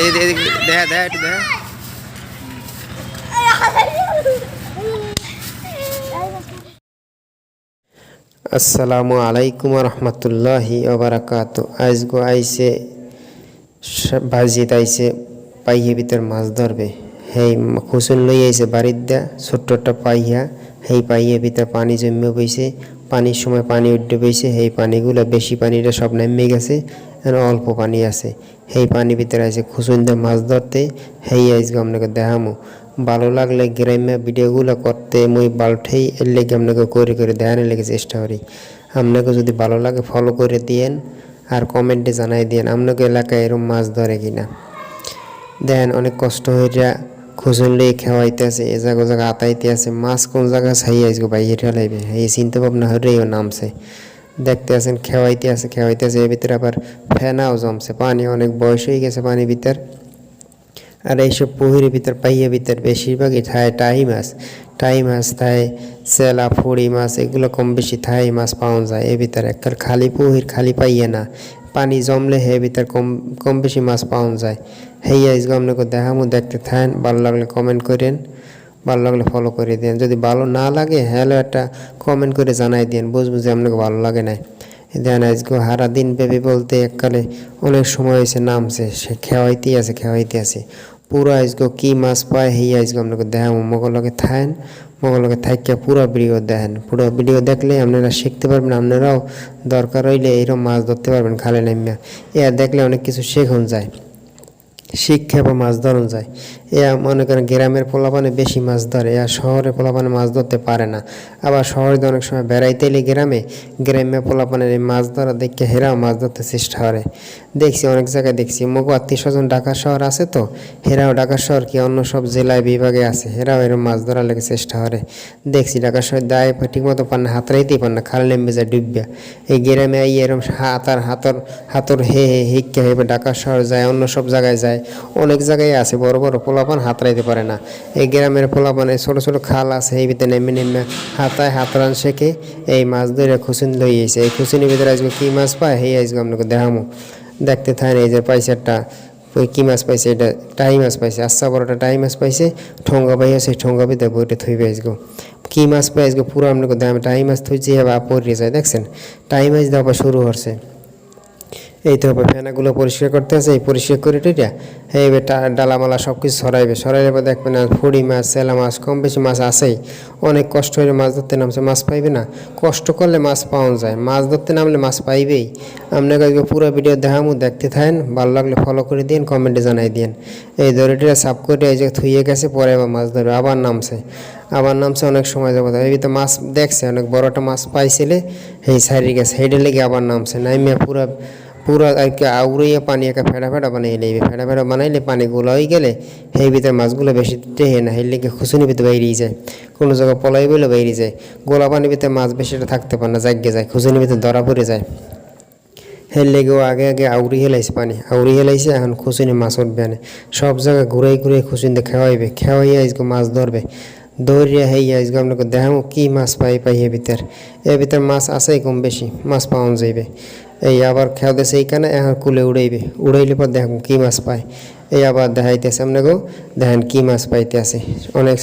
এই দেখা দেখা একটু দেখা। আসসালামু আলাইকুম রহমতুল্লাহি ওবারাকাত। আজগো আইসে বাজিত আইসে পাইয়ে ভিতর মাছ ধরবে। হেই খুসুন লই আইসে বাড়ির দা ছোট্ট একটা পাইয়া। হেই পাইয়ে ভিতর পানি জমে বইছে, পানির সময় পানি উঠে বইছে। হেই পানিগুলো বেশি পানিটা সব নেমে গেছে, আর অল্প পানি আছে। হেই পানি ভিতরে আছে খুসুন দিয়ে মাছ ধরতে। হেই আজকে আপনাকে দেখামো। ভালো লাগলে গ্রামে ভিডিওগুলো করতে মুই বাল্ঠেই এর লেগে আপনাকে করে দেখানোর লেগে চেষ্টা করি। আপনাকে যদি ভালো লাগে ফলো করে দিয়েন, আর কমেন্টে জানাই দিয়েন আপনাকে এলাকায় এরকম মাছ ধরে কিনা। দেন অনেক কষ্ট হইয়া খুঁজুন লই খেওয়াইতে আছে, এ জায়গা আতাইতে আছে। মাছ কোন জায়গা ছাই আসবো বাইরে ঠেলাইবে, এই চিন্তা ভাবনা হরেও নামছে। দেখতে আছেন খেওয়াইতে আছে এর ভিতরে আবার ফেনাও জমছে। পানি অনেক বয়স হয়ে গেছে পানির ভিতর। আর এইসব পুকুরের ভিতর পাইয়া ভিতর বেশিরভাগই থায় টাই মাছ থায়, চেলা ফুড়ি মাছ, এগুলো কম বেশি থাই মাছ পাওয়া যায়। এর ভিতরে একটা খালি পুকুর খালি পাইয়ে না, পানি জমলে হে ভিতর কম বেশি মাছ পাওয়া যায়। হেই আজকে আপনাকে দেখামো, দেখতে থাকেন। ভালো লাগলে কমেন্ট করেন, ভালো লাগলে ফলো করে দেন। যদি ভালো না লাগে হ্যালো একটা কমেন্ট করে জানাই দেন, বুঝবো যে আপনাকে ভালো লাগে না। দেন আজকে হারা দিন ব্যাপী বলতে এককালে অনেক সময় হয়েছে নামছে, সে খেওয়াইতেই আছে পুরো। আজকে কী মাছ পায় হেই আজকে আপনাকে দেখাবো। মগলকে থাকেন, মগলকে থাইকা পুরো ভিডিও দেখেন। পুরো ভিডিও দেখলে আপনারা শিখতে পারবেন, আপনারাও দরকার হইলে এইরকম মাছ ধরতে পারবেন খালে নামিয়া। দেখলে অনেক কিছু শেখন যায়, শিক্ষা বা মাছ ধরন যায়। মনে করেন গ্রামের পোলাপানে বেশি মাছ ধরে, শহরের পোলাপানে মাছ ধরতে পারে না। আবার শহরে অনেক সময় বেড়াইতে এলে গ্রামে পোলাপানের এই মাছ ধরা দেখে হেরাও মাছ ধরতে চেষ্টা করে। দেখছি অনেক জায়গায় দেখছি, মগো আত্মীয় স্বজন ঢাকা শহর আছে তো, হেরাও ঢাকা শহর কি অন্য সব জেলায় বিভাগে আছে, হেরাও এরকম মাছ ধরার লেগে চেষ্টা করে। দেখছি ঢাকা শহর দায় ঠিক মতো পান না, হাতড়াইতেই পান না, খাল নেমে যায় ডুববা। এই গ্রামে আই এরকম হাতর হে হিক্কা হেবে ঢাকা শহর যায়, অন্য সব জায়গায় যায়। অনেক জায়গায় আছে বড় বড় পোলাপান হাতড়াইতে পারে না। এই গ্রামের পোলাপানে ছোট ছোট খাল আছে, এই ভিতরে নেমে হাতরান শেখে এই মাছ ধরে খুসুন লইয়েছে। এই খুসুনির ভিতরে আজকে কী মাছ পায় হেই আজকে আপনাকে দেখামো, দেখতে থাকেন। এই যে পাইছে একটা কী মাছ পাইছে, এটা টাই মাছ পাইছে, আচ্ছা বড়টা টাই মাছ পাইছে। ঠোঙ্গা পাইয়া সেই ঠোঙ্গা ভিতরে বইটা থইবে আজকে। কী মাছ পাই আজকে পুরো আপনাকে দেখাম। টাই মাছ থইছে আবার পড়ে যায়, দেখছেন টাই মাছ দেওয়া শুরু করছে। এই তো ফেনাগুলো পরিষ্কার করতে আছে, এই পরিষ্কার করে টিটা এই ডালামালা সব কিছু সরাইলে পর দেখবেন আর ফুড়ি মাছ, চেলা মাছ, কম বেশি মাছ আছেই। অনেক কষ্ট হলে মাছ ধরতে নামছে, মাছ পাইবে না? কষ্ট করলে মাছ পাওয়া যায়, মাছ ধরতে নামলে মাছ পাইবেই। আপনাকে আজকে পুরো ভিডিও দেখামু, দেখতে থাকেন। ভালো লাগলে ফলো করে দিন, কমেন্টে জানাই দিন। এই দড়িটা সাফ করে এই যে থুইয়ে গেছে, পরে আবার মাছ ধরবে, আবার নামছে অনেক সময় যাবো। এই তো মাছ দেখছে অনেক বড় একটা মাছ পাইছিলে, এই সাইডে গেছে, হেডে লেগে আবার নামছে, নামিয়া পুরা আর কি আউড়িয়ে পানি একা ফেড়া বানাই নেবে। ফেড়া বানাইলে পানি গোলা হয়ে গেলে সেই ভিতরে মাছগুলো বেশি টেহে না, সেই লেগে খুচুনি ভিতরে বাইরেই যায়, কোনো জায়গায় পলাই বলে বাইরে যায়। গোলা পানির ভিতরে মাছ বেশিটা থাকতে পারে না, জাগে যায়, খুচুনির ভিতরে ধরা পড়ে যায়। সেই লেগেও আগে আউড়ি হেলাইছে, পানি আউড়ি হেলাইছে, এখন খুচুনি মাছ উঠবে না। সব জায়গায় ঘুরাই খুচুনিতে খেওয়াইয়া আজকে মাছ ধরবে। দৌড়িয়া হেইয়া আজকে আপনাকে দেখাবো কী মাছ পাই এর ভিতর মাছ আছেই কম বেশি, মাছ পাওয়া যাইবে। এই আবার খেয়াল দিয়েছে এইখানে, এখন কুলে উড়াইলে পর দেখুন কী মাছ পায়। এই আবার দেখাইতেছে আপনাকেও, দেখেন কী মাছ পাইতে আছে অনেক।